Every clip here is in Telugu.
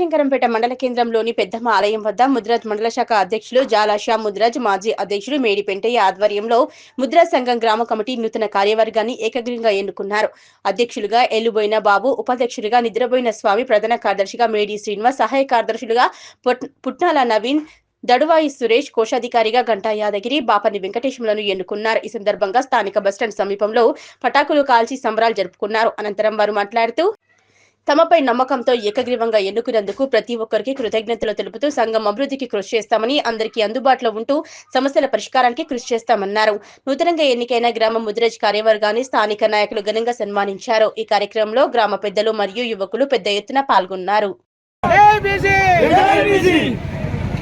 చిన్నశంకరంపేట మండల కేంద్రంలోని పెద్దమ్మ ఆలయం వద్ద ముద్రాజ్ మండల శాఖ అధ్యక్షులు జాలాషా ముద్రాజ్, మాజీ అధ్యక్షుడు మేడి పెంటయ్య ఆధ్వర్యంలో ముద్రాజ్ సంఘం గ్రామ కమిటీ నూతన కార్యవర్గాన్ని ఏకగ్రీవంగా ఎన్నుకున్నారు. అధ్యక్షులుగా ఎల్లుబోయిన బాబు, ఉపాధ్యక్షులుగా నిద్రబోయిన స్వామి, ప్రధాన కార్యదర్శిగా మేడి శ్రీనివాస్, సహాయ కార్యదర్శులుగా పుట్నాల నవీన్, దడువాయి సురేష్, కోశాధికారిగా గంటా యాదగిరి, బాపని వెంకటేశ్వరులను ఎన్నుకున్నారు. ఈ సందర్భంగా స్థానిక బస్టాండ్ సమీపంలో పటాకులు కాల్చి సంబరాలు జరుపుకున్నారు. అనంతరం వారు మాట్లాడుతూ తమపై నమ్మకంతో ఏకగ్రీవంగా ఎన్నుకున్నందుకు ప్రతి ఒక్కరికి కృతజ్ఞతలు తెలుపుతూ సంఘం అభివృద్ధికి కృషి చేస్తామని, అందరికీ అందుబాటులో ఉంటూ సమస్యల పరిష్కారానికి కృషి చేస్తామన్నారు. నూతనంగా ఎన్నికైన గ్రామ ముద్రాజ్ కార్యవర్గాన్ని స్థానిక నాయకులు ఘనంగా సన్మానించారు. ఈ కార్యక్రమంలో గ్రామ పెద్దలు మరియు యువకులు పెద్ద ఎత్తున పాల్గొన్నారు.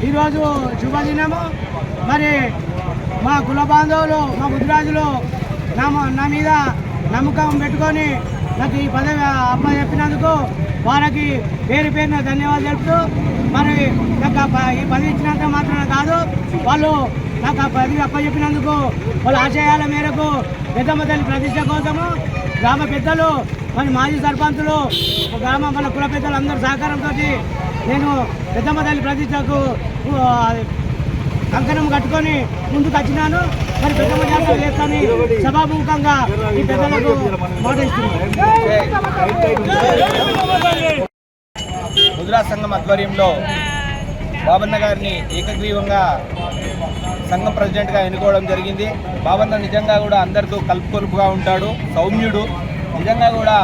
ఈరోజు శుభదినము. మరి మా కుల బాంధవులు, మా ముద్రాజులు నా మీద నమ్మకం పెట్టుకొని నాకు ఈ పదవి అప్పచెప్పినందుకు వారికి పేరు పేరున ధన్యవాదాలు తెలుపుతూ, మరి నాకు ఈ పదవి ఇచ్చినంత మాత్రమే కాదు, వాళ్ళు నాకు ఆ పదవి అప్పచెప్పినందుకు వాళ్ళ ఆశయాల మేరకు పెద్దమ్మ తల్లి ప్రతిష్ట కోసము గ్రామ పెద్దలు, మరి మాజీ సర్పంచులు, గ్రామ మన కుల పెద్దలు అందరూ సహకారంతో నేను పెద్దమ్మ తల్లి ప్రతిష్టకు కంకణం కట్టుకొని ముందుకు వచ్చినాను. మరి పెద్దమ్మ జాతర చేస్తాను సభాముఖంగా ఈ పెద్దలకు మాట ఇస్తున్నాను. ముద్రాజ్ సంఘం ఆధ్వర్యంలో బాబన్న గారిని ఏకగ్రీవంగా సంఘం ప్రెసిడెంట్గా ఎన్నుకోవడం జరిగింది. బాబన్న నిజంగా కూడా అందరితో కలుపుకొలుపుగా ఉంటాడు, సౌమ్యుడు. నిజంగా కూడా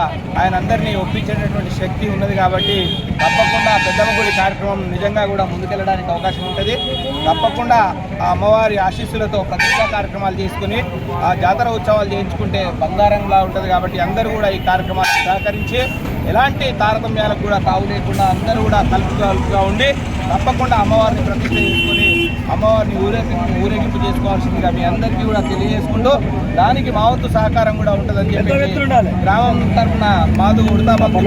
ఆయన అందరినీ ఒప్పించేటటువంటి శక్తి ఉన్నది కాబట్టి తప్పకుండా పెద్దమ్మ గుడి కార్యక్రమం నిజంగా కూడా ముందుకెళ్ళడానికి అవకాశం ఉంటుంది. తప్పకుండా ఆ అమ్మవారి ఆశీస్సులతో ప్రతిష్టా కార్యక్రమాలు చేసుకుని ఆ జాతర ఉత్సవాలు చేయించుకుంటే బంగారంలా ఉంటుంది. కాబట్టి అందరూ కూడా ఈ కార్యక్రమాలకు సహకరించి ఎలాంటి తారతమ్యాలకు కూడా తావు లేకుండా అందరూ కూడా కలుపుగా ఉండి తప్పకుండా అమ్మవారిని ప్రతిష్ట చేసుకుని అమ్మవారిని ఊరేగింపు చేసుకోవాల్సిందిగా మీ అందరికీ కూడా తెలియజేసుకుంటూ దానికి మా వంతు సహకారం కూడా ఉంటుందని చెప్పేసి గ్రామం తరఫున మాదు ఉడతామని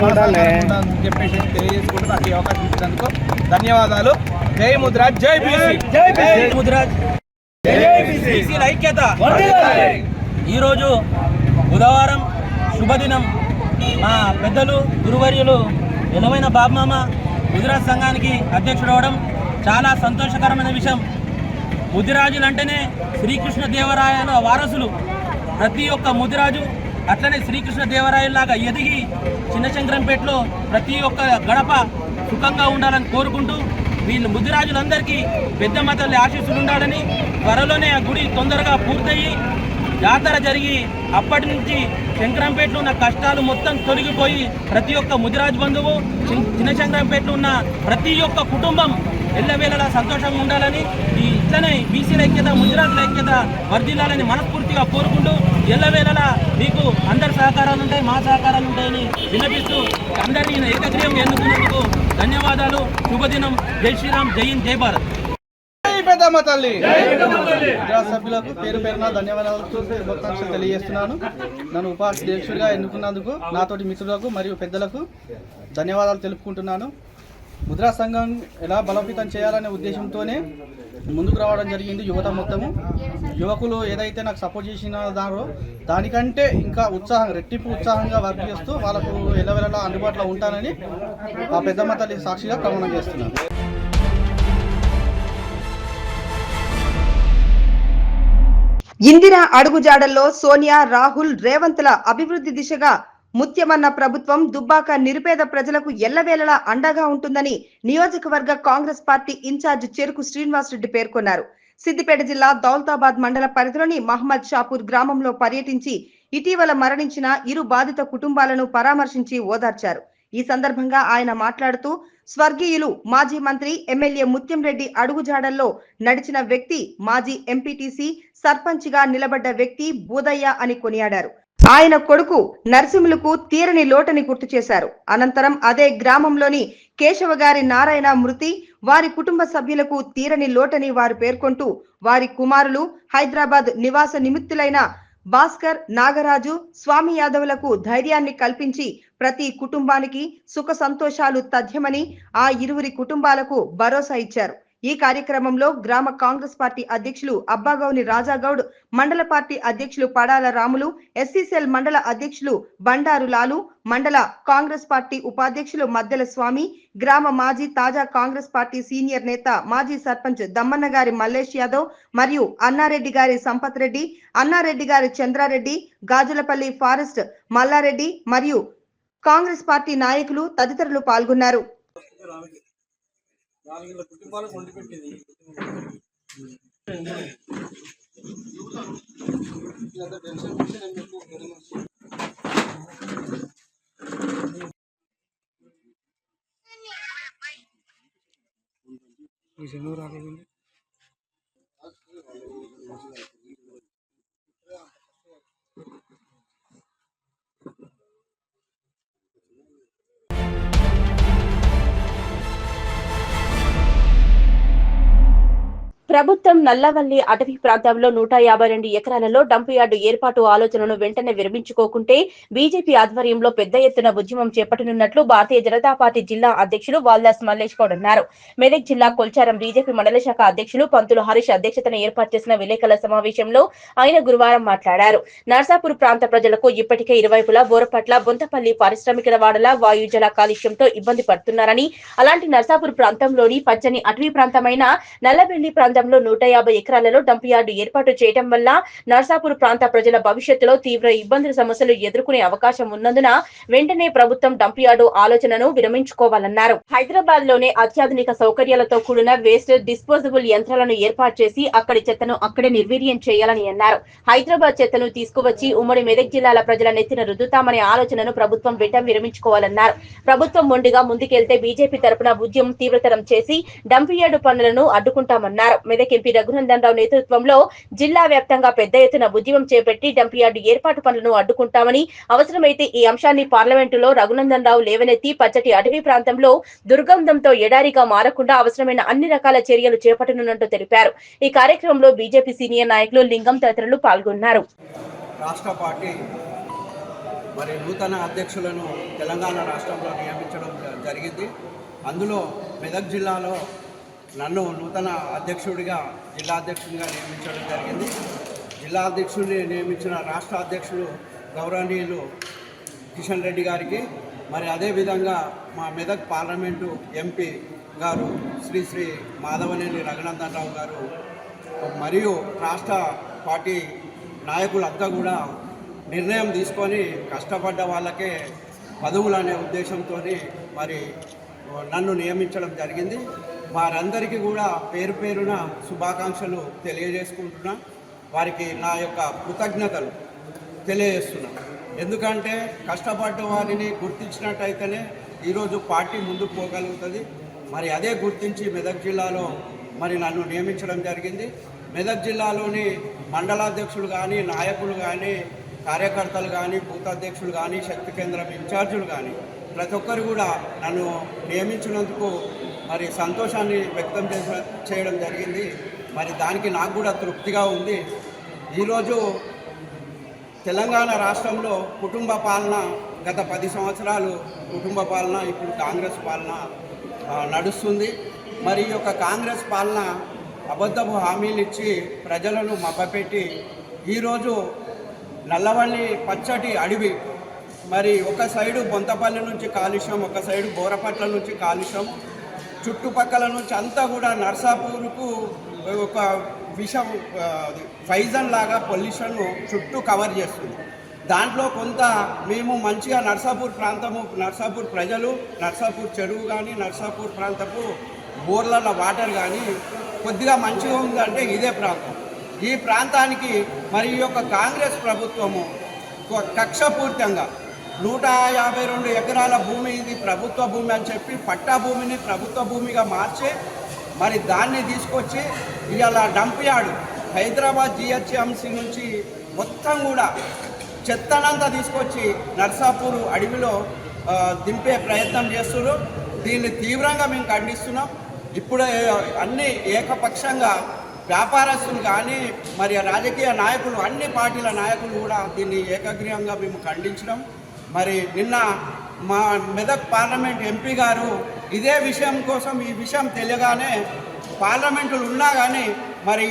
చెప్పేసి తెలియజేసుకుంటూ నాకు ఈ అవకాశం ఇచ్చినందుకు ధన్యవాదాలు. జై ముద్రాజ్, జై బీసీ, జై ముద్రాజ్, బీసీల ఐక్యత. ఈరోజు బుధవారం శుభదినం. మా పెద్దలు గురువర్యులు ఎలవైన బాబమామ ముదిరాజ్ సంఘానికి అధ్యక్షుడు అవడం చాలా సంతోషకరమైన విషయం. ముదిరాజులు అంటేనే శ్రీకృష్ణ దేవరాయల వారసులు. ప్రతి ఒక్క ముదిరాజు అట్లనే శ్రీకృష్ణ దేవరాయల్లాగా ఎదిగి చిన్నశంకరంపేటలో ప్రతి ఒక్క గడప సుఖంగా ఉండాలని కోరుకుంటూ వీళ్ళు ముదిరాజులందరికీ పెద్దమ్మ తల్లి ఆశీస్సులు ఉండాలని, త్వరలోనే ఆ గుడి తొందరగా పూర్తయ్యి జాతర జరిగి అప్పటి నుంచి శంకరంపేటలో ఉన్న కష్టాలు మొత్తం తొలగిపోయి ప్రతి ఒక్క ముదిరాజు బంధువు, చిన్నశంకరంపేటలో ఉన్న ప్రతి ఒక్క కుటుంబం ఎల్లవేళలా సంతోషంగా ఉండాలని, ఇట్లనే బీసీల ఐక్యత, ముదిరాజుల ఐక్యత వర్ధిల్లాలని మనస్ఫూర్తిగా కోరుకుంటూ ఎల్లవేళలా మీకు అందరి సహకారాలు ఉంటాయి, మా సహకారాలు ఉంటాయని విన్నపిస్తూ అందరినీ ఏకగ్రీవం ఎన్నుకున్నందుకు ధన్యవాదాలు. శుభదినం. జై శ్రీరామ్, జై హింద్, జై భారత్. పెద్దమ్మ తల్లి సభ్యులకు పేరు పేరున ధన్యవాదాలు శుభాకాంక్షలు తెలియజేస్తున్నాను. నన్ను ఉపాధ్యక్షుడిగా ఎన్నుకున్నందుకు నాతోటి మిత్రులకు మరియు పెద్దలకు ధన్యవాదాలు తెలుపుకుంటున్నాను. ముద్రా సంఘం ఎలా బలోపేతం చేయాలనే ఉద్దేశంతోనే ముందుకు రావడం జరిగింది. యువత మొత్తము యువకులు ఏదైతే నాకు సపోర్ట్ చేసిన దానికంటే ఇంకా రెట్టింపు ఉత్సాహంగా వర్క్ చేస్తూ వాళ్ళకు ఎల్లవెల్లలా అందుబాటులో ఉంటానని ఆ పెద్దమ్మ తల్లి సాక్షిగా ప్రమాణం చేస్తున్నాను. ఇందిరా అడుగుజాడల్లో సోనియా, రాహుల్, రేవంత్ల అభివృద్ధి దిశగా ముత్యమన్న ప్రభుత్వం దుబ్బాక నిరుపేద ప్రజలకు ఎల్లవేళలా అండగా ఉంటుందని నియోజకవర్గ కాంగ్రెస్ పార్టీ ఇన్ఛార్జ్ చెరుకు శ్రీనివాస్ రెడ్డి పేర్కొన్నారు. సిద్దిపేట జిల్లా దౌలతాబాద్ మండల పరిధిలోని మహమ్మద్ షాపూర్ గ్రామంలో పర్యటించి ఇటీవల మరణించిన ఇరు బాధిత కుటుంబాలను పరామర్శించి ఓదార్చారు. ఈ సందర్భంగా ఆయన మాట్లాడుతూ స్వర్గీయులు మాజీ మంత్రి ఎమ్మెల్యే ముత్యం రెడ్డి అడుగుజాడల్లో నడిచిన వ్యక్తి, మాజీ ఎంపీటీసీ, సర్పంచ్గా నిలబడ్డ వ్యక్తి బూదయ్య అని కొనియాడారు. ఆయన కొడుకు నరసింహులకు తీరని లోటని గుర్తు చేశారు. అనంతరం అదే గ్రామంలోని కేశవ గారి నారాయణ మృతి వారి కుటుంబ సభ్యులకు తీరని లోటని వారు పేర్కొంటూ వారి కుమారులు హైదరాబాద్ నివాస నిమిత్తులైన భాస్కర్, నాగరాజు, స్వామి యాదవులకు ధైర్యాన్ని కల్పించి ప్రతి కుటుంబానికి సుఖ సంతోషాలు తథ్యమని ఆ ఇరువురి కుటుంబాలకు భరోసా ఇచ్చారు. ఈ కార్యక్రమంలో గ్రామ కాంగ్రెస్ పార్టీ అధ్యక్షులు అబ్బాగౌని రాజాగౌడ్, మండల పార్టీ అధ్యక్షులు పడాల రాములు, ఎస్సీసెల్ మండల అధ్యక్షులు బండారు లాలు, మండల కాంగ్రెస్ పార్టీ ఉపాధ్యక్షులు మద్దెల స్వామి, గ్రామ మాజీ తాజా కాంగ్రెస్ పార్టీ సీనియర్ నేత మాజీ సర్పంచ్ దమ్మన్న గారి మల్లేష్ యాదవ్ మరియు అన్నారెడ్డి గారి సంపత్ రెడ్డి, అన్నారెడ్డి గారి చంద్రారెడ్డి, గాజులపల్లి ఫారెస్ట్ మల్లారెడ్డి మరియు కాంగ్రెస్ పార్టీ నాయకులు తదితరులు పాల్గొన్నారు. ప్రభుత్వం నల్లవల్లి అటవీ ప్రాంతంలో 152 ఎకరాలలో డంప్ యార్డు ఏర్పాటు ఆలోచనను వెంటనే విరమించుకోకుంటే బీజేపీ ఆధ్వర్యంలో పెద్ద ఎత్తున ఉద్యమం చేపట్టనున్నట్లు భారతీయ జనతా పార్టీ జిల్లా అధ్యక్షులు వాల్దాస్ మల్లేష్ గౌడ్ అన్నారు. మెదక్ జిల్లా కొల్చారం బీజేపీ మండల శాఖ అధ్యక్షులు పంతులు హరీష్ అధ్యక్షతన ఏర్పాటు చేసిన విలేకరుల సమావేశంలో ఆయన గురువారం మాట్లాడారు. నర్సాపూర్ ప్రాంత ప్రజలకు ఇప్పటికే ఇరువైపులా బోరపట్ల, బొంతపల్లి పారిశ్రామిక వాడల వాయుజల కాలుష్యంతో ఇబ్బంది పడుతున్నారని, అలాంటి నర్సాపూర్ ప్రాంతంలోని పచ్చని అటవీ ప్రాంతమైన నల్లబెల్లి ప్రాంతంలో 150 ఎకరాలలో డంప్ యార్డు ఏర్పాటు చేయడం వల్ల నర్సాపూర్ ప్రాంత ప్రజల భవిష్యత్తులో తీవ్ర ఇబ్బందుల సమస్యలు ఎదుర్కొనే అవకాశం ఉన్నందున వెంటనే ప్రభుత్వం డంప్ యార్డు ఆలోచనను విరమించుకోవాలన్నారు. హైదరాబాద్ లోనే అత్యాధునిక సౌకర్యాలతో కూడిన వేస్ట్ డిస్పోజబుల్ యంత్రాలను ఏర్పాటు చేసి అక్కడి చెత్తను అక్కడే నిర్వీర్యం చేయాలని అన్నారు. హైదరాబాద్ చెత్తను తీసుకువచ్చి ఉమ్మడి మెదక్ జిల్లాల ప్రజల నెత్తిన రుద్దుతామనే ఆలోచనను ప్రభుత్వం వెంటనే విరమించుకోవాలన్నారు. ప్రభుత్వం మొండిగా ముందుకెళ్తే బీజేపీ తరపున ఉద్యమం తీవ్రతరం చేసి డంప్ యార్డు పనులను అడ్డుకుంటామన్నారు. మెదక్ ఎంపీ రఘునందన్ రావు నేతృత్వంలో జిల్లా వ్యాప్తంగా పెద్ద ఎత్తున ఉద్యమం చేపట్టి డంప్ యార్డు ఏర్పాటు పనులను అడ్డుకుంటామని, అవసరమైతే ఈ అంశాన్ని పార్లమెంటులో రఘునందన్ రావు లేవనెత్తి పచ్చటి అటవీ ప్రాంతంలో దుర్గంధంతో ఎడారిగా మారకుండా అవసరమైన అన్ని రకాల చర్యలు చేపట్టనున్నట్టు తెలిపారు. ఈ కార్యక్రమంలో బీజేపీ సీనియర్ నాయకులు లింగం తదితరులు పాల్గొన్నారు. రాష్ట్ర పార్టీ మరి నూతన అధ్యక్షులను తెలంగాణ రాష్ట్రంలో నియమించడం జరిగింది. అందులో మెదక్ జిల్లాలో నన్ను నూతన అధ్యక్షుడిగా జిల్లా అధ్యక్షుడిగా నియమించడం జరిగింది. జిల్లా అధ్యక్షుడిని నియమించిన రాష్ట్ర అధ్యక్షుడు గౌరవనీయులు కిషన్ రెడ్డి గారికి, మరి అదేవిధంగా మా మెదక్ పార్లమెంటు ఎంపీ గారు శ్రీ మాధవనేని రఘునందన్ రావు గారు మరియు రాష్ట్ర పార్టీ నాయకులంతా కూడా నిర్ణయం తీసుకొని కష్టపడ్డ వాళ్ళకే పదవులు అనే ఉద్దేశంతో మరి నన్ను నియమించడం జరిగింది. వారందరికీ కూడా పేరు పేరున శుభాకాంక్షలు తెలియజేసుకుంటున్నా. వారికి నా యొక్క కృతజ్ఞతలు తెలియజేస్తున్నా. ఎందుకంటే కష్టపడ్డ వారిని గుర్తించినట్టయితేనే ఈరోజు పార్టీ ముందుకు పోగలుగుతుంది. మరి అదే గుర్తించి మెదక్ జిల్లాలో మరి నన్ను నియమించడం జరిగింది. మెదక్ జిల్లాలోని మండలాధ్యక్షులు కానీ, నాయకులు కానీ, కార్యకర్తలు కానీ, బూత్ అధ్యక్షులు కానీ, శక్తి కేంద్రం ఇన్ఛార్జీలు కానీ ప్రతి ఒక్కరు కూడా నన్ను నియమించినందుకు మరి సంతోషాన్ని వ్యక్తం చేయడం జరిగింది. మరి దానికి నాకు కూడా తృప్తిగా ఉంది. ఈరోజు తెలంగాణ రాష్ట్రంలో కుటుంబ పాలన గత 10 సంవత్సరాలు కుటుంబ పాలన, ఇప్పుడు కాంగ్రెస్ పాలన నడుస్తుంది. మరి ఈ యొక్క కాంగ్రెస్ పాలన అబద్ధపు హామీలు ఇచ్చి ప్రజలను మభ్యపెట్టి ఈరోజు నల్లవల్లి పచ్చటి అడవి, మరి ఒక సైడు బొంతపల్లి నుంచి కాలుష్యం, ఒక సైడు బోరపట్ల నుంచి కాలుష్యం, చుట్టుపక్కల నుంచి అంతా కూడా నర్సాపూర్కు ఒక విషం ఫైజన్ లాగా పొల్యూషన్ చుట్టూ కవర్ చేస్తుంది. దాంట్లో కొంత మేము మంచిగా నర్సాపూర్ ప్రాంతము, నర్సాపూర్ ప్రజలు, నర్సాపూర్ చెరువు కానీ, నర్సాపూర్ ప్రాంతపు బోర్ల వాటర్ కానీ కొద్దిగా మంచిగా ఉందంటే ఇదే ప్రాంతం. ఈ ప్రాంతానికి మరి ఈ యొక్క కాంగ్రెస్ ప్రభుత్వము కక్షపూర్తంగా 152 ఎకరాల భూమి ఇది ప్రభుత్వ భూమి అని చెప్పి పట్టా భూమిని ప్రభుత్వ భూమిగా మార్చి మరి దాన్ని తీసుకొచ్చి ఇవాళ డంప్ యార్డు హైదరాబాద్ జిహెచ్ఎంసీ నుంచి మొత్తం కూడా చెత్తనంతా తీసుకొచ్చి నర్సాపూర్ అడవిలో దింపే ప్రయత్నం చేస్తున్నారు. దీన్ని తీవ్రంగా మేము ఖండిస్తున్నాం. ఇప్పుడు అన్ని ఏకపక్షంగా వ్యాపారస్తులు కానీ మరి రాజకీయ నాయకులు, అన్ని పార్టీల నాయకులు కూడా దీన్ని ఏకగ్రీవంగా మేము ఖండించడం. మరి నిన్న మా మెదక్ పార్లమెంట్ ఎంపీ గారు ఇదే విషయం కోసం, ఈ విషయం తెలియగానే పార్లమెంటులు ఉన్నా కానీ మరి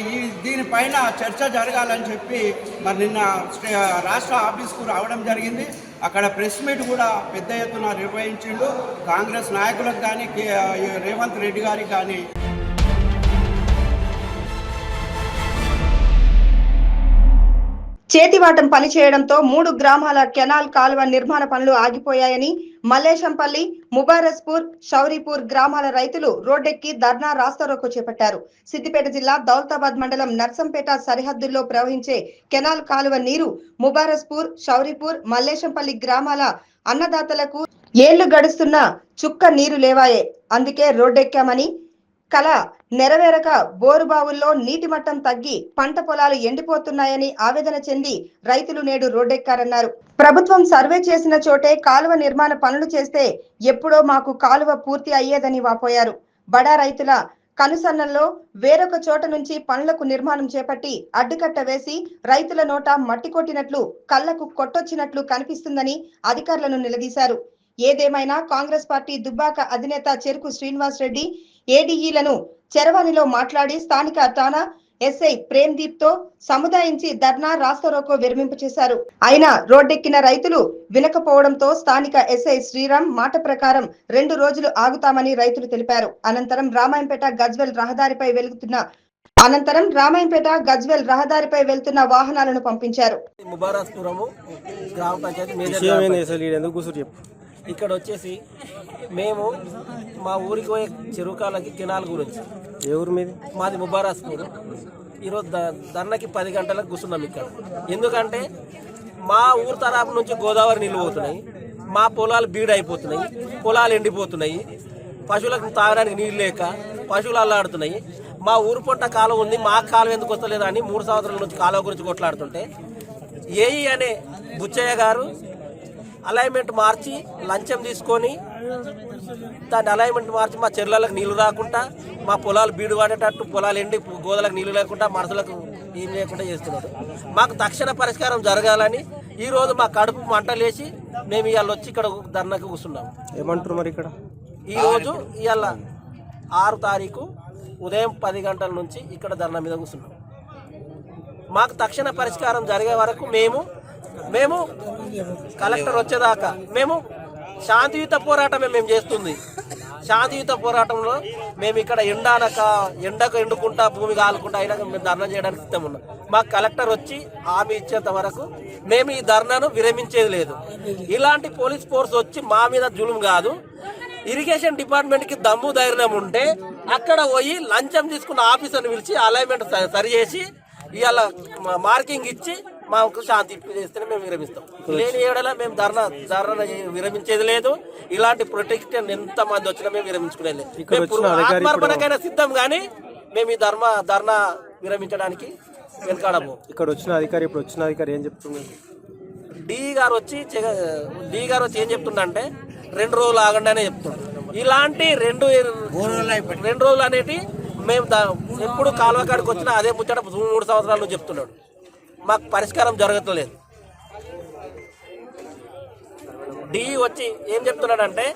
దీనిపైన చర్చ జరగాలని చెప్పి మరి నిన్న రాష్ట్ర ఆఫీస్కు రావడం జరిగింది. అక్కడ ప్రెస్ మీట్ కూడా పెద్ద ఎత్తున నిర్వహించిండు. కాంగ్రెస్ నాయకులకు కానీ రేవంత్ రెడ్డి గారికి కానీ. చేతివాటం పనిచేయడంతో 3 గ్రామాల కెనాల్ కాలువ నిర్మాణ పనులు ఆగిపోయాయని మల్లేశంపల్లి, ముబారస్పూర్, షౌరీపూర్ గ్రామాల రైతులు రోడ్డెక్కి ధర్నా రాస్తారోకో చేపట్టారు. సిద్దిపేట జిల్లా దౌలతాబాద్ మండలం నర్సంపేట సరిహద్దుల్లో ప్రవహించే కెనాల్ కాలువ నీరు ముబారస్పూర్, షౌరీపూర్, మల్లేశంపల్లి గ్రామాల అన్నదాతలకు ఏళ్లు గడుస్తున్న చుక్క నీరు లేవాయే. అందుకే రోడ్డెక్కామని, కల నెరవేరక బోరుబావుల్లో నీటి మట్టం తగ్గి పంట పొలాలు ఎండిపోతున్నాయని ఆవేదన చెంది రైతులు నేడు రోడ్డెక్కారన్నారు. ప్రభుత్వం సర్వే చేసిన చోటే కాలువ నిర్మాణ పనులు చేస్తే ఎప్పుడో మాకు కాలువ పూర్తి అయ్యేదని వాపోయారు. బడా రైతుల కనుసన్నల్లో వేరొక చోట నుంచి పనులకు నిర్మాణం చేపట్టి అడ్డుకట్ట వేసి రైతుల నోట మట్టి కొట్టినట్లు, కళ్లకు కొట్టొచ్చినట్లు కనిపిస్తుందని అధికారులను నిలదీశారు. ఏదేమైనా కాంగ్రెస్ పార్టీ దుబ్బాక అధినేత చెరుకు శ్రీనివాస్ రెడ్డి ఏడీఈలను చరవాణిలో మాట్లాడి స్థానిక ఠాణా ఎస్ఐ ప్రేమ్దీప్ తో సముదాయించి ధర్నా రాస్తారోకో విరమింపచేశారు. అయినా రోడ్డెక్కిన రైతులు వినకపోవడంతో స్థానిక ఎస్ఐ శ్రీరామ్ మాట ప్రకారం 2 రోజులు ఆగుతామని రైతులు తెలిపారు. అనంతరం రామాయంపేట గజ్వెల్ రహదారిపై వెళ్తున్న వాహనాలను పంపించారు. ముబారస్పురము గ్రామ పంచాయతీ ఇక్కడ వచ్చేసి మేము మా ఊరికి పోయే చెరువుకాలకి కెనాల్ గురించి. ఏ ఊరు మీది? మాది ముబారస్పూర్. ఈరోజు ధర్నకి 10 గంటలకు కూర్చున్నాం ఇక్కడ. ఎందుకంటే మా ఊరు తరపు నుంచి గోదావరి నీళ్ళు పోతున్నాయి, మా పొలాలు బీడైపోతున్నాయి, పొలాలు ఎండిపోతున్నాయి, పశువులకు తాగడానికి నీళ్ళు లేక పశువులు అల్లాడుతున్నాయి. మా ఊరు పొట్ట కాలువ ఉంది, మా కాలువ ఎందుకు వస్తలేదు అని 3 సంవత్సరాల నుంచి కాలువ గురించి కొట్లాడుతుంటే ఏఈ అనే బుచ్చయ్య గారు అలైన్మెంట్ మార్చి లంచం తీసుకొని దాన్ని అలైన్మెంట్ మార్చి మా చెర్లలకు నీళ్లు రాకుండా, మా పొలాలు బీడు పడేటట్టు, పొలాలు ఎండి గోదలకు నీళ్లు లేకుండా, మనుషులకు ఏం లేకుండా చేస్తున్నారు. మాకు తక్షణ పరిష్కారం జరగాలని ఈరోజు మా కడుపు మంటలేసి మేము ఇవాళ వచ్చి ఇక్కడ ధర్నాకు కూర్చున్నాము. ఏమంటారు మరి ఇక్కడ? ఈరోజు ఇవాళ 6 తారీఖు ఉదయం 10 గంటల నుంచి ఇక్కడ ధర్నా మీద కూర్చున్నాం. మాకు తక్షణ పరిష్కారం జరిగే వరకు మేము కలెక్టర్ వచ్చేదాకా మేము శాంతియుత పోరాటమే మేము చేస్తుంది. శాంతియుత పోరాటంలో మేము ఇక్కడ ఎండకు ఎండుకుంటా, భూమి కాలుకుంటా అయినా మేము ధర్నా చేయడానికి సిద్ధం ఉన్నాం. మాకు కలెక్టర్ వచ్చి హామీ ఇచ్చేంత వరకు మేము ఈ ధర్నాను విరమించేది లేదు. ఇలాంటి పోలీస్ ఫోర్స్ వచ్చి మా మీద జులుం కాదు. ఇరిగేషన్ డిపార్ట్మెంట్కి దమ్ము ధైర్యం ఉంటే అక్కడ పోయి లంచం తీసుకున్న ఆఫీసర్ని పిలిచి అలైన్మెంట్ సరి చేసి ఇవాళ మార్కింగ్ ఇచ్చి మాకు శాంతి చేస్తేనే మేము విరమిస్తాం. లేని ఏడలా మేము ధర్నా విరమించేది లేదు. ఇలాంటి ప్రొటెక్షన్ ఎంత మంది వచ్చినా మేము విరమించుకునేది లేదు. ఆత్మార్పణకైనా సిద్ధం కానీ మేము ఈ ధర్నా విరమించడానికి వెనకాడము. ఇక్కడ వచ్చిన అధికారి ఏం చెప్తున్నారు? డి గారు వచ్చి ఏం చెప్తుండంటే 2 రోజులు ఆగండి అనే చెప్తున్నాడు. ఇలాంటి 2 రోజులు అనేటి మేము ఎప్పుడు కాలువ కాడికి వచ్చినా అదే ముచ్చట 3 సంవత్సరాల నుంచి చెప్తున్నాడు. మాకు పరిష్కారం జరగట్లేదు. డి వచ్చి ఏం చెప్తున్నాడంటే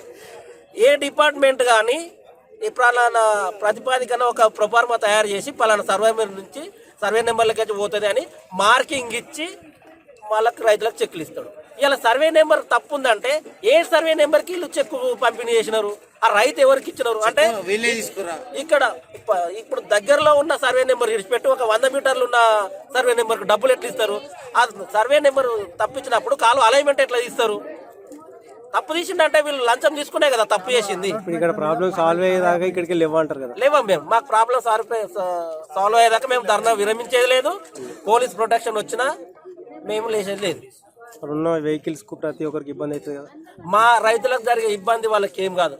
ఏ డిపార్ట్మెంట్ కానీ పలానా ప్రతిపాదికన ఒక ప్రొఫార్మా తయారు చేసి పలానా సర్వే నెంబర్లకి పోతుంది అని మార్కింగ్ ఇచ్చి వాళ్ళకి రైతులకు చెక్కులు ఇస్తాడు. ఇలా సర్వే నెంబర్ తప్పు ఉందంటే ఏ సర్వే నెంబర్కి వీళ్ళు చెక్కు పంపిణీ చేసినారు, ఆ రైతు ఎవరికి ఇచ్చినారు అంటే ఇక్కడ ఇప్పుడు దగ్గరలో ఉన్న సర్వే నెంబర్ విడిచిపెట్టి ఒక 100 మీటర్లు ఉన్న సర్వే నెంబర్కి డబ్బులు ఎట్లా ఇస్తారు? ఆ సర్వే నెంబర్ తప్పించినప్పుడు కాలు అలైన్మెంట్ ఎట్లా ఇస్తారు? తప్పు తీసిందంటే వీళ్ళు లంచం తీసుకునే కదా తప్పు చేసింది. ఇక్కడ ప్రాబ్లం సాల్వ్ అయ్యేదాకా ఇక్కడికి లేవంటారు కదా? లేవా మేము. మాకు ప్రాబ్లం సాల్వ్ అయ్యేదాకా మేము ధర్నా విరమించేది లేదు. పోలీస్ ప్రొటెక్షన్ వచ్చినా మేము లేచేది లేదు. ఉన్న వెహికల్స్ కు ప్రతి ఒక్కరికి ఇబ్బంది అవుతుంది కదా? మా రైతులకు జరిగే ఇబ్బంది వాళ్ళకి ఏం కాదు.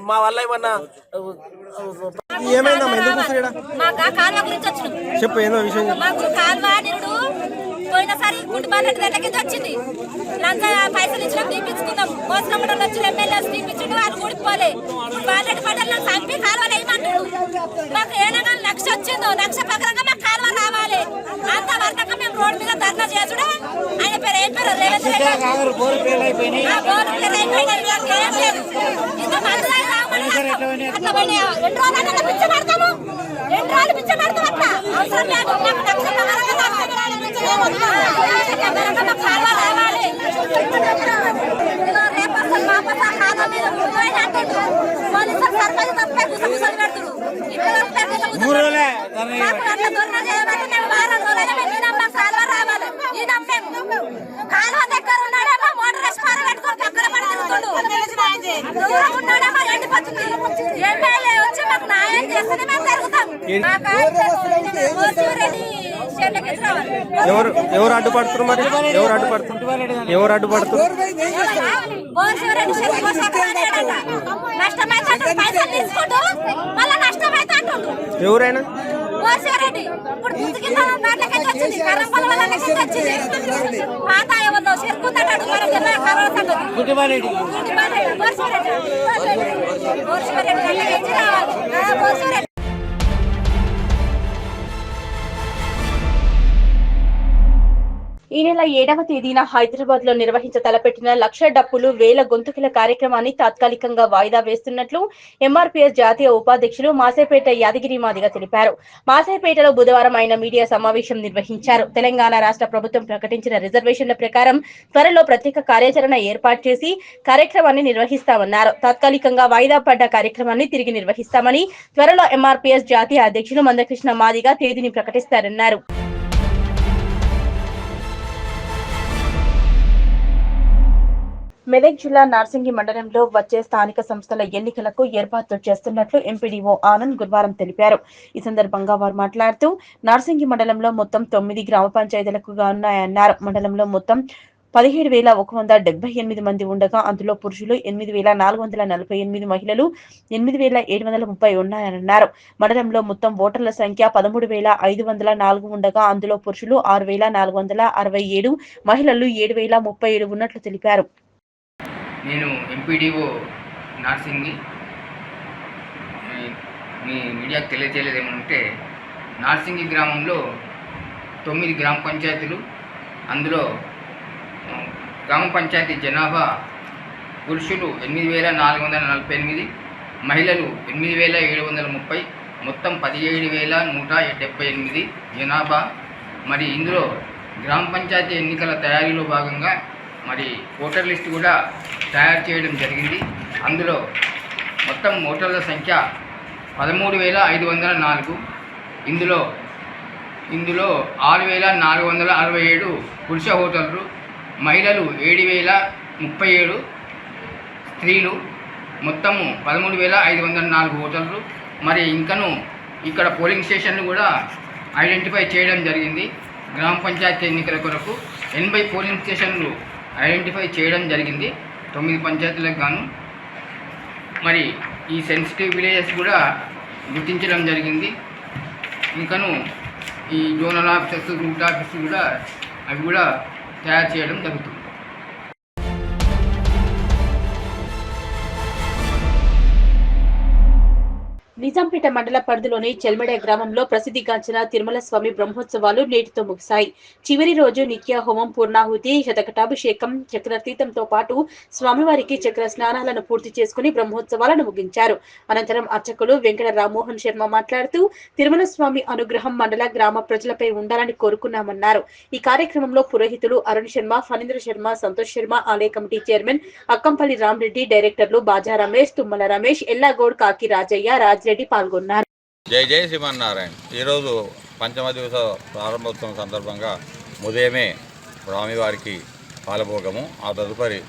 మా వల్ల ఏమన్నా ఏమైందమ్మా? చెప్పు, ఏదో విషయం పోయినసారి గుంటుబాల్ రెడ్డి దగ్గరికి వచ్చింది. లంచ పైసలు ఇచ్చినా తీపించుకుందాం. మోసనమ్మడం వచ్చి ఎమ్మెల్యేస్ తీపించుడు వాళ్ళు ఊడిపోలే. బాలరెడ్డి పడ్డలు చంపి కాలువలు వేయమంటాడు. మాకు ఏదైనా లక్ష వచ్చిందో లక్ష ప్రకారంగా మాకు కాలువ రావాలి. అంత వరకు మేము రోడ్డు మీద ధర్నా చేసుడు. ఆయన పేరు ఏం పేరు? రేవంత్ రెడ్డి. బోరు పేరు అయిపోయినాయి. ఇంత మంది అట్లా పోయినా 2 రోజులు పిచ్చ పడతాము. మాకు అట్లా దొరన చేయమంటే మేము వారం రోజులైనా పెట్టినాం. మాకు కాలువ రావాలి. ఈ నమ్మేము కాలువ దగ్గర ఉన్నాడేమో మోటార్ వేసి పార పెట్టుకొని పక్కన పడి తిరుగుతుండు. దూరం ఉన్నాడేమో ఎండిపోతుంది. ఎమ్మెల్యే వచ్చి మాకు న్యాయం చేస్తేనే మేము జరుగుతాం. ఎవరు అడ్డుపడుతున్నారు మరి? ఎవరు అడ్డుపడుతున్నారు? ఎవరైనా ఈ నెల 7వ తేదీన హైదరాబాద్ లో నిర్వహించ తలపెట్టిన లక్ష డప్పులు వేల గొంతుకుల కార్యక్రమాన్ని తాత్కాలికంగా వాయిదా వేస్తున్నట్లు ఎంఆర్పీఎస్ జాతీయ ఉపాధ్యక్షులు మాసేపేట యాదగిరి మాదిగ తెలిపారు. మాసేపేటలో బుధవారం ఆయన మీడియా సమావేశం నిర్వహించారు. తెలంగాణ రాష్ట్ర ప్రభుత్వం ప్రకటించిన రిజర్వేషన్ల ప్రకారం త్వరలో ప్రత్యేక కార్యాచరణ ఏర్పాటు చేసి కార్యక్రమాన్ని నిర్వహిస్తామన్నారు. తాత్కాలికంగా వాయిదా పడ్డ కార్యక్రమాన్ని తిరిగి నిర్వహిస్తామని త్వరలో ఎంఆర్పీఎస్ జాతీయ అధ్యక్షులు మందకృష్ణ మాదిగ తేదీని ప్రకటిస్తారన్నారు. మెదక్ జిల్లా నార్సింగి మండలంలో వచ్చే స్థానిక సంస్థల ఎన్నికలకు ఏర్పాట్లు చేస్తున్నట్లు ఎంపీడీఓ ఆనంద్ గురువారం తెలిపారు. ఈ సందర్భంగా వారు మాట్లాడుతూ నార్సింగి మండలంలో మొత్తం 9 గ్రామ పంచాయతీలకు ఉన్నాయన్నారు. మండలంలో మొత్తం 17,178 మంది ఉండగా అందులో పురుషులు 8,448, మహిళలు 8,730 ఉన్నాయన్నారు. మండలంలో మొత్తం ఓటర్ల సంఖ్య 13,504 ఉండగా అందులో పురుషులు 6,467, మహిళలు 7,037 ఉన్నట్లు తెలిపారు. నేను ఎంపీడీఓ నార్సింగి. మీ మీడియాకు తెలియజేయలేదు ఏమంటే నార్సింగి గ్రామంలో 9 గ్రామ పంచాయతీలు, అందులో గ్రామ పంచాయతీ జనాభా పురుషులు 8,448, మహిళలు 8,730, మొత్తం 17,178 జనాభా. మరి ఇందులో గ్రామ పంచాయతీ ఎన్నికల తయారీలో భాగంగా మరి ఓటర్ లిస్ట్ కూడా తయారు చేయడం జరిగింది. అందులో మొత్తం ఓటర్ల సంఖ్య 13,504. ఇందులో 6,467 పురుష ఓటర్లు, మహిళలు 7,037, స్త్రీలు మొత్తము 13,504 ఓటర్లు. మరి ఇంకను ఇక్కడ పోలింగ్ స్టేషన్లు కూడా ఐడెంటిఫై చేయడం జరిగింది. గ్రామ పంచాయతీ ఎన్నికల కొరకు 80 పోలింగ్ స్టేషన్లు ఐడెంటిఫై చేయడం జరిగింది 9 పంచాయతీలకు గాను. మరి ఈ సెన్సిటివ్ విలేజెస్ కూడా గుర్తించడం జరిగింది. ఇంకను ఈ జోనల్ ఆఫీసర్స్, రూట్ ఆఫీసర్స్ కూడా అవి కూడా తయారు చేయడం జరుగుతుంది. నిజాంపేట మండల పరిధిలోని చెల్మెడ గ్రామంలో ప్రసిద్ధిగాంచిన తిరుమల స్వామి బ్రహ్మోత్సవాలు నేటితో ముగిశాయి. చివరి రోజు నిత్య హోమం, పూర్ణాహుతి, శతకటాభిషేకం, చక్రతీర్థంతో పాటు స్వామివారికి చక్ర స్నానాలను పూర్తి చేసుకుని బ్రహ్మోత్సవాలను ముగించారు. అనంతరం అర్చకులు వెంకట రామ్మోహన్ శర్మ మాట్లాడుతూ తిరుమల స్వామి అనుగ్రహం మండల గ్రామ ప్రజలపై ఉండాలని కోరుకున్నామన్నారు. ఈ కార్యక్రమంలో పురోహితులు అరుణ్ శర్మ, ఫణీంద్ర శర్మ, సంతోష్ శర్మ, ఆలయ కమిటీ చైర్మన్ అక్కంపల్లి రామరెడ్డి, డైరెక్టర్లు బాజా రమేష్, తుమ్మల రమేష్, ఎల్లాగౌడ్, కాకి రాజయ్య, రాజరెడ్డి పాల్గొన్నారు. జై జై శ్రీమన్నారాయణ. ఈరోజు పంచమ దివస ప్రారంభోత్సవం సందర్భంగా ఉదయమే స్వామివారికి పాలభోగము, ఆ తదుపరి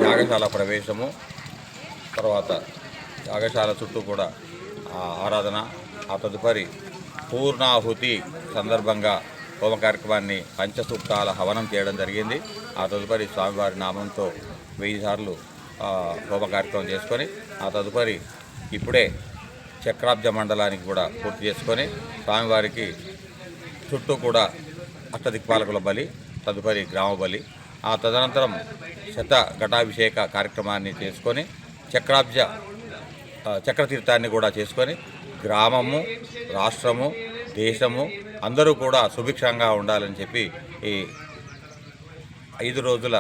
యాగశాల ప్రవేశము, తర్వాత యాగశాల చుట్టూ కూడా ఆరాధన, ఆ తదుపరి పూర్ణాహుతి సందర్భంగా హోమ కార్యక్రమాన్ని పంచసూక్తాల హవనం చేయడం జరిగింది. ఆ తదుపరి స్వామివారి నామంతో 1000 సార్లు హోమ కార్యక్రమం చేసుకొని ఆ తదుపరి ఇప్పుడే చక్రాబ్జ మండలానికి కూడా పూర్తి చేసుకొని స్వామివారికి చుట్టూ కూడా అష్టదిక్పాలకుల బలి, తదుపరి గ్రామ బలి, ఆ తదనంతరం ఘటాభిషేక కార్యక్రమాన్ని చేసుకొని చక్రతీర్థాన్ని కూడా చేసుకొని గ్రామము, రాష్ట్రము, దేశము అందరూ కూడా సుభిక్షంగా ఉండాలని చెప్పి ఈ 5 రోజుల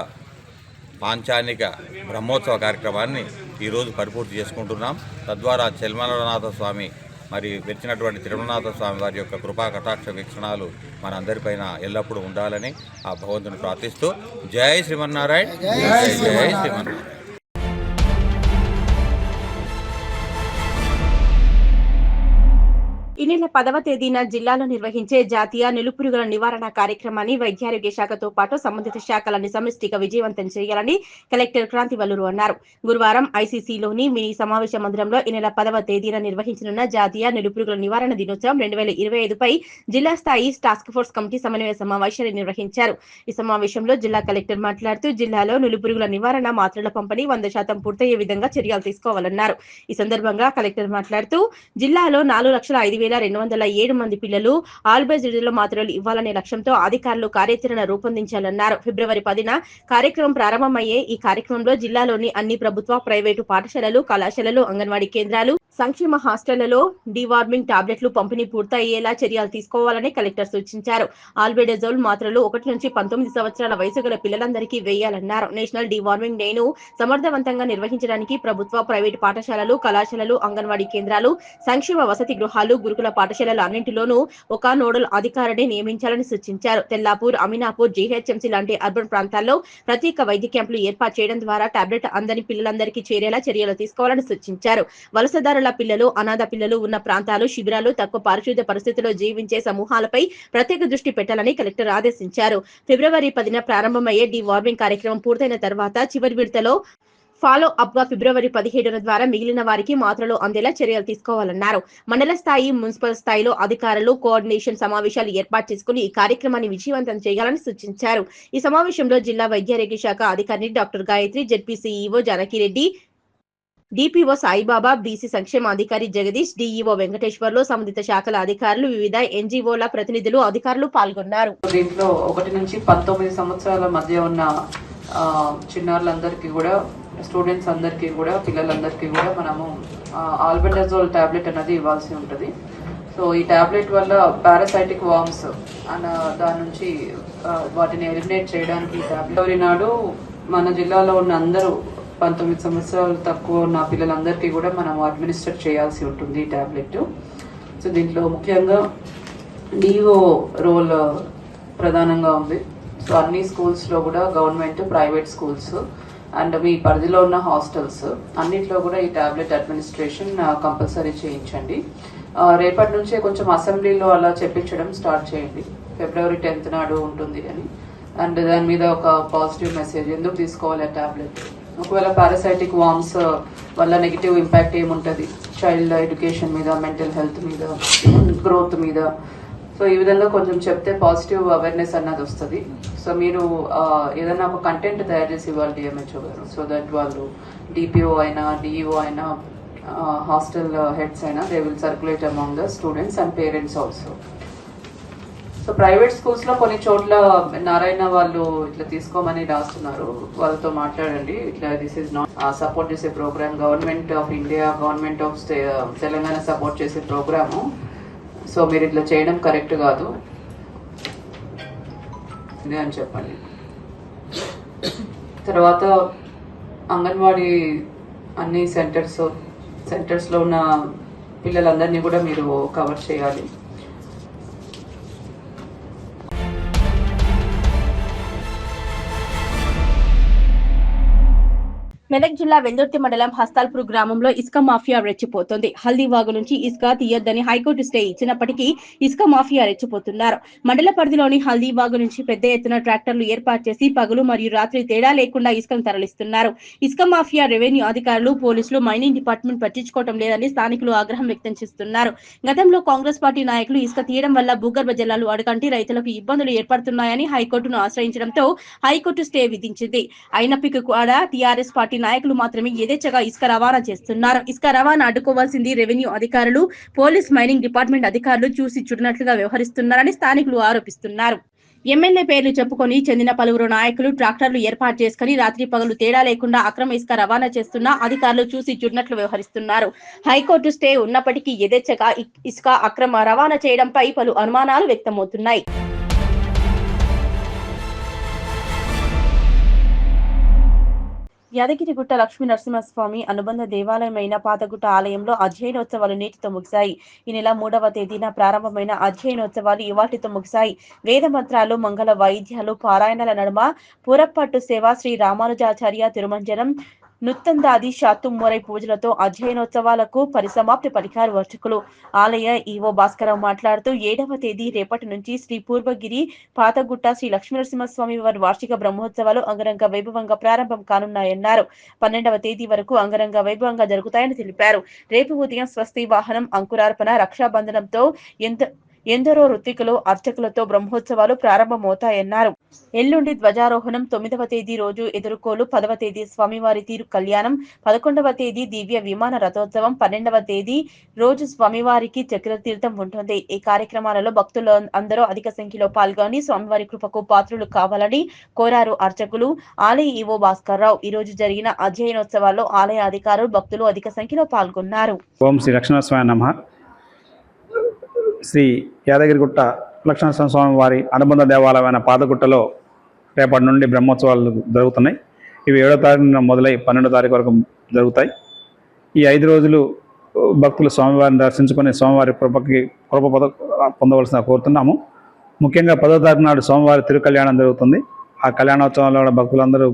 పాంచానిక బ్రహ్మోత్సవ కార్యక్రమాన్ని ఈరోజు పరిపూర్తి చేసుకుంటున్నాం. తద్వారా చెల్మలనాథ స్వామి మరి వచ్చినటువంటి తిరుమలనాథ స్వామి వారి యొక్క కృపా కటాక్ష వీక్షణాలు మనందరిపైన ఎల్లప్పుడూ ఉండాలని ఆ భగవంతుని ప్రార్థిస్తూ జై శ్రీమన్నారాయణ, జై శ్రీమన్నారాయణ. ఈ నెల 10వ తేదీన జిల్లాలో నిర్వహించే జాతీయ నులిపురుగుల నివారణ కార్యక్రమాన్ని వైద్యారోగ్య శాఖతో పాటు సంబంధిత శాఖలన్నీ సమిష్టిగా విజయవంతం చేయాలని కలెక్టర్ క్రాంతి వల్లూరు అన్నారు. గురువారం ఐసీసీలోని మినీ సమావేశ మందిరంలో ఈ నెల 10వ తేదీన నిర్వహించనున్న జాతీయ నులిపురుగుల నివారణ దినోత్సవం 2025పై జిల్లా స్థాయి టాస్క్ ఫోర్స్ కమిటీ సమన్వయ సమావేశాన్ని నిర్వహించారు. ఈ సమావేశంలో జిల్లా కలెక్టర్ మాట్లాడుతూ జిల్లాలో నులిపురుగుల నివారణ మాత్రల పంపిణీ 100% పూర్తయ్యే విధంగా చర్యలు తీసుకోవాలన్నారు. ఈ సందర్భంగా కలెక్టర్ మాట్లాడుతూ జిల్లాలో 4,05,207 మంది పిల్లలు ఆల్బెజిడిలో మాత్రలు ఇవ్వాలనే లక్ష్యంతో అధికారులు కార్యాచరణ రూపొందించాలన్నారు. ఫిబ్రవరి 10న కార్యక్రమం ప్రారంభమయ్యే ఈ కార్యక్రమంలో జిల్లాలోని అన్ని ప్రభుత్వ, ప్రైవేటు పాఠశాలలు, కళాశాలలు, అంగన్వాడీ కేంద్రాలు, సంక్షేమ హాస్టళ్లలో డీవార్మింగ్ టాబ్లెట్లు పంపిణీ పూర్తయ్యేలా చర్యలు తీసుకోవాలని కలెక్టర్ సూచించారు. ఆల్బెడజోల్ మాత్రలు 1 నుంచి 19 సంవత్సరాల వయసు గల పిల్లలందరికీ వేయాలన్నారు. నేషనల్ డీవార్మింగ్ డేను సమర్థవంతంగా నిర్వహించడానికి ప్రభుత్వ, ప్రైవేటు పాఠశాలలు, కళాశాలలు, అంగన్వాడీ కేంద్రాలు, సంక్షేమ వసతి గృహాలు, గురుకుల పాఠశాలలు అన్నింటిలోనూ ఒక నోడల్ అధికారిని నియమించాలని సూచించారు. తెల్లాపూర్, అమీనాపూర్, జీహెచ్ఎంసీ లాంటి అర్బన్ ప్రాంతాల్లో ప్రత్యేక వైద్య క్యాంపులు ఏర్పాటు చేయడం ద్వారా టాబ్లెట్ అందని పిల్లలందరికీ చేరేలా చర్యలు తీసుకోవాలని సూచించారు. వలసదారుల పిల్లలు, అనాథ పిల్లలు ఉన్న ప్రాంతాలు, శిబిరాలు, తక్కువ పారిశుద్ధ్య పరిస్థితుల్లో జీవించే సమూహాలపై ప్రత్యేక దృష్టి పెట్టాలని కలెక్టర్ ఆదేశించారు. ఫిబ్రవరి 10న ప్రారంభమయ్యే డీవార్మింగ్ కార్యక్రమం పూర్తయిన తర్వాత చివరి విడతలో ఫాలో అప్ గా ఫిబ్రవరి 17న ద్వారా మిగిలిన వారికి మాత్రలు అందేలా చర్యలు తీసుకోవాలన్నారు. మండల స్థాయి, మున్సిపల్ స్థాయిలో అధికారులు కోఆర్డినేషన్ సమావేశాలు ఏర్పాటు చేసుకుని ఈ కార్యక్రమాన్ని విజయవంతం చేయాలని సూచించారు. ఈ సమావేశంలో జిల్లా వైద్యారోగ్య శాఖ అధికారిని doctor Gayatri, ZP CEO Janaki Reddy, DPO Saibaba, BC సంక్షేమ అధికారి జగదీష్, డిఈఓ వెంకటేశ్వర్లు, సంబంధిత శాఖల అధికారులు, వివిధ ఎన్జీఓల ప్రతినిధులు, అధికారులు పాల్గొన్నారు. దీంట్లో 1 నుంచి 19 సంవత్సరాల మధ్య ఉన్న చిన్నారులందరికీ కూడా, స్టూడెంట్స్ అందరికీ కూడా, పిల్లలందరికీ కూడా మనము ఆల్బెండజోల్ టాబ్లెట్ అనేది ఇవ్వాల్సి ఉంటుంది. సో ఈ టాబ్లెట్ వల్ల పారాసైటిక్ వార్మ్స్ దాని నుంచి వాటిని ఎలిమినేట్ చేయడానికి ఫిబ్రవరి నాడు మన జిల్లాలో ఉన్న అందరూ 19 సంవత్సరాలు తక్కువ ఉన్న పిల్లలందరికీ కూడా మనం అడ్మినిస్టర్ చేయాల్సి ఉంటుంది ఈ టాబ్లెట్. సో దీంట్లో ముఖ్యంగా డిఓ రోల్ ప్రధానంగా ఉంది. సో అన్ని స్కూల్స్లో కూడా గవర్నమెంట్, ప్రైవేట్ స్కూల్స్ అండ్ మీ పరిధిలో ఉన్న హాస్టల్స్ అన్నిట్లో కూడా ఈ టాబ్లెట్ అడ్మినిస్ట్రేషన్ కంపల్సరీ చేయించండి. రేపటి నుంచే కొంచెం అసెంబ్లీలో అలా చెప్పించడం స్టార్ట్ చేయండి. ఫిబ్రవరి 10th నాడు ఉంటుంది అని. అండ్ దాని మీద ఒక పాజిటివ్ మెసేజ్, ఎందుకు తీసుకోవాలి ఆ టాబ్లెట్, ఒకవేళ పారాసైటిక్ వార్మ్స్ వల్ల నెగిటివ్ ఇంపాక్ట్ ఏముంటుంది చైల్డ్ ఎడ్యుకేషన్ మీద, మెంటల్ హెల్త్ మీద, గ్రోత్ మీద. సో ఈ విధంగా కొంచెం చెప్తే పాజిటివ్ అవేర్నెస్ అన్నది వస్తుంది. సో మీరు ఏదైనా ఒక కంటెంట్ తయారు చేసి ఇవ్వాలి డిఎంహెచ్ఓ గారు. సో దట్ వాళ్ళు డిపిఓ అయినా, డిఈఓ అయినా, హాస్టల్ హెడ్స్ అయినా they will circulate among the students and parents also. So private స్కూల్స్లో కొన్ని చోట్ల నారాయణ వాళ్ళు ఇట్లా తీసుకోమని రాస్తున్నారు, వాళ్ళతో మాట్లాడండి. ఇట్లా దిస్ ఈజ్ నాట్ సపోర్ట్ చేసే program, government of India, government of Telangana support చేసే ప్రోగ్రాము. సో మీరు ఇట్లా చేయడం కరెక్ట్ కాదు అని చెప్పండి. తర్వాత అంగన్వాడీ అన్ని సెంటర్స్లో ఉన్న పిల్లలందరినీ కూడా మీరు కవర్ చేయాలి. మెదక్ జిల్లా వెల్దుర్తి మండలం హస్తాల్పూర్ గ్రామంలో ఇసుక మాఫియా రెచ్చిపోతోంది. హల్దీవాగు నుంచి ఇసుక తీయొద్దని హైకోర్టు స్టే ఇచ్చినప్పటికీ ఇసుక మాఫియా రెచ్చిపోతున్నారు. మండల పరిధిలోని హల్దీవాగు నుంచి పెద్ద ఎత్తున ట్రాక్టర్లు ఏర్పాటు చేసి పగలు మరియు రాత్రి తేడా లేకుండా ఇసుకను తరలిస్తున్నారు. ఇసుక మాఫియా రెవెన్యూ అధికారులు, పోలీసులు, మైనింగ్ డిపార్ట్మెంట్ పట్టించుకోవడం లేదని స్థానికులు ఆగ్రహం వ్యక్తం చేస్తున్నారు. గతంలో కాంగ్రెస్ పార్టీ నాయకులు ఇసుక తీయడం వల్ల భూగర్భ జలాలు అడగంటి రైతులకు ఇబ్బందులు ఏర్పడుతున్నాయని హైకోర్టును ఆశ్రయించడంతో హైకోర్టు స్టే విధించింది. అయినప్పటికీ కూడా టీఆర్ఎస్ పార్టీ నాయకులు మాత్రమే యథేచ్ఛగా ఇసుక రవాణా చేస్తున్నారు. ఇసుక రవాణా అడ్డుకోవాల్సింది రెవెన్యూ అధికారులు, పోలీస్, మైనింగ్ డిపార్ట్మెంట్ అధికారులు చూసి చూడనట్లుగా వ్యవహరిస్తున్నారని స్థానికులు ఆరోపిస్తున్నారు. ఎమ్మెల్యే పేర్లు చెప్పుకొని చెందిన పలువురు నాయకులు ట్రాక్టర్లు ఏర్పాటు చేసుకుని రాత్రి పగలు తేడా లేకుండా అక్రమ ఇసుక రవాణా చేస్తున్నా అధికారులు చూసి చూడనట్లు వ్యవహరిస్తున్నారు. హైకోర్టు స్టే ఉన్నప్పటికీ యథేచ్ఛగా ఇసుక అక్రమ రవాణా చేయడంపై పలు అనుమానాలు వ్యక్తమవుతున్నాయి. యాదగిరిగుట్ట లక్ష్మీ నరసింహస్వామి అనుబంధ దేవాలయమైన పాతగుట్ట ఆలయంలో అధ్యయనోత్సవాలు నేటితో ముగిశాయి. ఈ నెల 3వ తేదీన ప్రారంభమైన అధ్యయనోత్సవాలు ఇవాటితో ముగిశాయి. వేద మంత్రాలు, మంగళ వాయిద్యాలు, పారాయణల నడుమ పూరప్పట్టు సేవ, శ్రీ రామానుజాచార్య తిరుమంజనం, నుత్తందాది శాతుమ్మొరై పూజలతో అధ్యయనోత్సవాలకు పరిసమాప్తి పలికారు అర్చకులు. ఆలయ ఈవో భాస్కరరావు మాట్లాడుతూ 7వ తేదీ రేపటి నుంచి శ్రీ పూర్వగిరి పాతగుట్ట శ్రీ లక్ష్మీనరసింహస్వామి వారి వార్షిక బ్రహ్మోత్సవాలు అంగరంగ వైభవంగా ప్రారంభం కానున్నాయన్నారు. 12వ తేదీ వరకు అంగరంగ వైభవంగా జరుగుతాయని తెలిపారు. రేపు ఉదయం స్వస్తి వాహనం, అంకురార్పణ, రక్షాబంధనంతో ఎందరో ఋత్వికులు, అర్చకులతో బ్రహ్మోత్సవాలు ప్రారంభమవుతాయన్నారు. ఎల్లుండి ధ్వజారోహణం, 9వ తేదీ రోజు ఎదుర్కోలు, 10వ తేదీ స్వామివారి తీరు కళ్యాణం, 11వ తేదీ దివ్య విమాన రథోత్సవం, 12వ తేదీ రోజు స్వామివారికి చక్రతీర్థం ఉంటుంది. ఈ కార్యక్రమాలలో భక్తులు అందరూ అధిక సంఖ్యలో పాల్గొని స్వామివారి కృపకు పాత్రులు కావాలని కోరారు అర్చకులు. ఆలయ ఈవో భాస్కర్రావు. ఈ రోజు జరిగిన అధ్యయనోత్సవాల్లో ఆలయ అధికారులు, భక్తులు అధిక సంఖ్యలో పాల్గొన్నారు. ఓం శ్రీ లక్ష్మీనరసింహాయ నమః. శ్రీ యాదగిరిగుట్ట లక్ష్మీనరసింహ స్వామి వారి అనుబంధ దేవాలయమైన పాదగుట్టలో రేపటి నుండి బ్రహ్మోత్సవాలు జరుగుతున్నాయి. ఇవి 7వ తారీఖున మొదలై 12వ తారీఖు వరకు జరుగుతాయి. ఈ 5 రోజులు భక్తులు స్వామివారిని దర్శించుకొని స్వామివారి కృప పొందవలసిన కోరుతున్నాము. ముఖ్యంగా 10వ తారీఖు నాడు స్వామివారి తిరుకళ్యాణం జరుగుతుంది. ఆ కళ్యాణోత్సవంలో కూడా భక్తులందరూ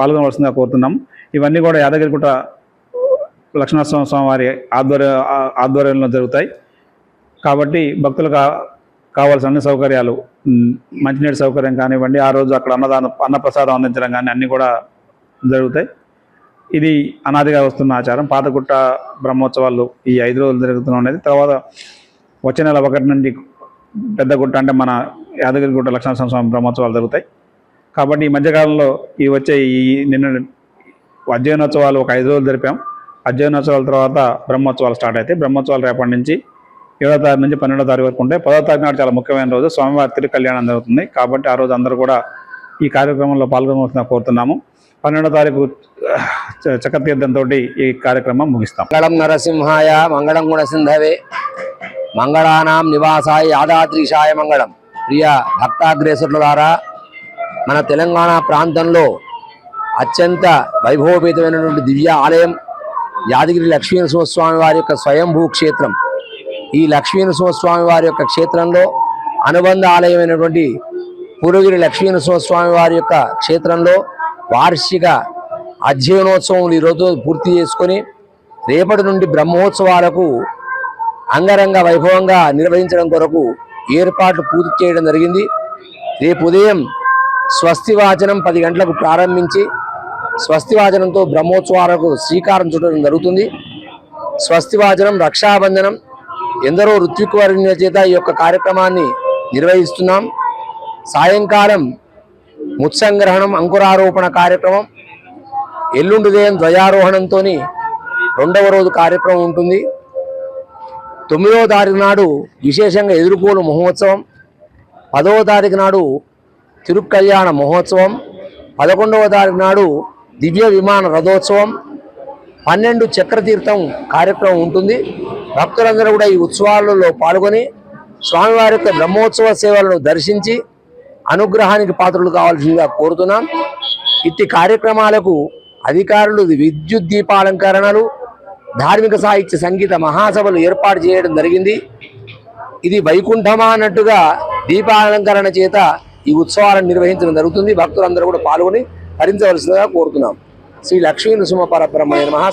పాల్గొనవలసిందిగా కోరుతున్నాము. ఇవన్నీ కూడా యాదగిరిగుట్ట లక్ష్మీనరసింహ స్వామి వారి ఆధ్వర్యంలో జరుగుతాయి. కాబట్టి భక్తులకు కావాల్సిన అన్ని సౌకర్యాలు, మంచినీటి సౌకర్యం కానివ్వండి, ఆ రోజు అక్కడ అన్నప్రసాదం అందించడం కానీ అన్నీ కూడా జరుగుతాయి. ఇది అనాదిగా వస్తున్న ఆచారం. పాతగుట్ట బ్రహ్మోత్సవాలు ఈ 5 రోజులు జరుగుతున్నది. తర్వాత వచ్చే నెల 1 నుండి పెద్దగుట్ట అంటే మన యాదగిరిగుట్ట లక్ష్మీనరసింహ స్వామి బ్రహ్మోత్సవాలు జరుగుతాయి. కాబట్టి ఈ మధ్యకాలంలో నిన్న అధ్యయనోత్సవాలు ఒక 5 రోజులు జరిపాం. అధ్యయనోత్సవాల తర్వాత బ్రహ్మోత్సవాలు స్టార్ట్ అవుతాయి. బ్రహ్మోత్సవాలు రేపటి నుంచి 7వ తారీఖు నుంచి 12వ తారీఖు వరకు ఉంటాయి. 10వ తారీఖు నాడు చాలా ముఖ్యమైన రోజు, స్వామివారి తిరు కళ్యాణం జరుగుతుంది. కాబట్టి ఆ రోజు అందరూ కూడా ఈ కార్యక్రమంలో పాల్గొనవలసిన కోరుతున్నాము. 12వ తారీఖు చక్రతీర్థంతో ఈ కార్యక్రమం ముగిస్తాం. మంగళం నరసింహాయ మంగళం గుణసింధవే మంగళానాం నివాసాయ యాదాద్రీశాయ మంగళం. ప్రియ భక్తాగ్రేసరులారా, మన తెలంగాణ ప్రాంతంలో అత్యంత వైభవపేతమైనటువంటి దివ్య ఆలయం యాదగిరి లక్ష్మీనరసింహస్వామి వారి యొక్క స్వయంభూ క్షేత్రం. ఈ లక్ష్మీనరసింహస్వామి వారి యొక్క క్షేత్రంలో అనుబంధ ఆలయమైనటువంటి పూర్వగిరి లక్ష్మీనరసింహస్వామి వారి యొక్క క్షేత్రంలో వార్షిక అధ్యయనోత్సవం ఈరోజు పూర్తి చేసుకొని రేపటి నుండి బ్రహ్మోత్సవాలకు అంగరంగ వైభవంగా నిర్వహించడం కొరకు ఏర్పాట్లు పూర్తి చేయడం జరిగింది. రేపు ఉదయం స్వస్తి వాచనం 10 గంటలకు ప్రారంభించి స్వస్తి వాచనంతో బ్రహ్మోత్సవాలకు శ్రీకారం చుట్టడం జరుగుతుంది. స్వస్తి వాచనం, రక్షాబంధనం, ఎందరో ఋత్విక్ వర్గీయుల చేత ఈ యొక్క కార్యక్రమాన్ని నిర్వహిస్తున్నాం. సాయంకాలం ముత్సంగ్రహణం, అంకురారోపణ కార్యక్రమం, ఎల్లుండి ఉదయం ధ్వజారోహణంతో 2వ రోజు కార్యక్రమం ఉంటుంది. 9వ తారీఖు నాడు విశేషంగా ఎదుర్కోలు మహోత్సవం, 10వ తారీఖు నాడు తిరుకళ్యాణ మహోత్సవం, 11వ తారీఖు నాడు దివ్య విమాన రథోత్సవం, 12 చక్రతీర్థం కార్యక్రమం ఉంటుంది. భక్తులందరూ కూడా ఈ ఉత్సవాలలో పాల్గొని స్వామివారి యొక్క బ్రహ్మోత్సవ సేవలను దర్శించి అనుగ్రహానికి పాత్రలు కావాల్సిందిగా కోరుతున్నాం. ఇట్టి కార్యక్రమాలకు అధికారులు విద్యుత్ దీపాలంకరణలు, ధార్మిక సాహిత్య సంగీత మహాసభలు ఏర్పాటు చేయడం జరిగింది. ఇది వైకుంఠమా అన్నట్టుగా దీపాలంకరణ చేత ఈ ఉత్సవాలను నిర్వహించడం జరుగుతుంది. భక్తులందరూ కూడా పాల్గొని హరించవలసిందిగా కోరుతున్నాం. శ్రీ లక్ష్మీ నృసింహ పరబ్రహ్మణ్య నమః.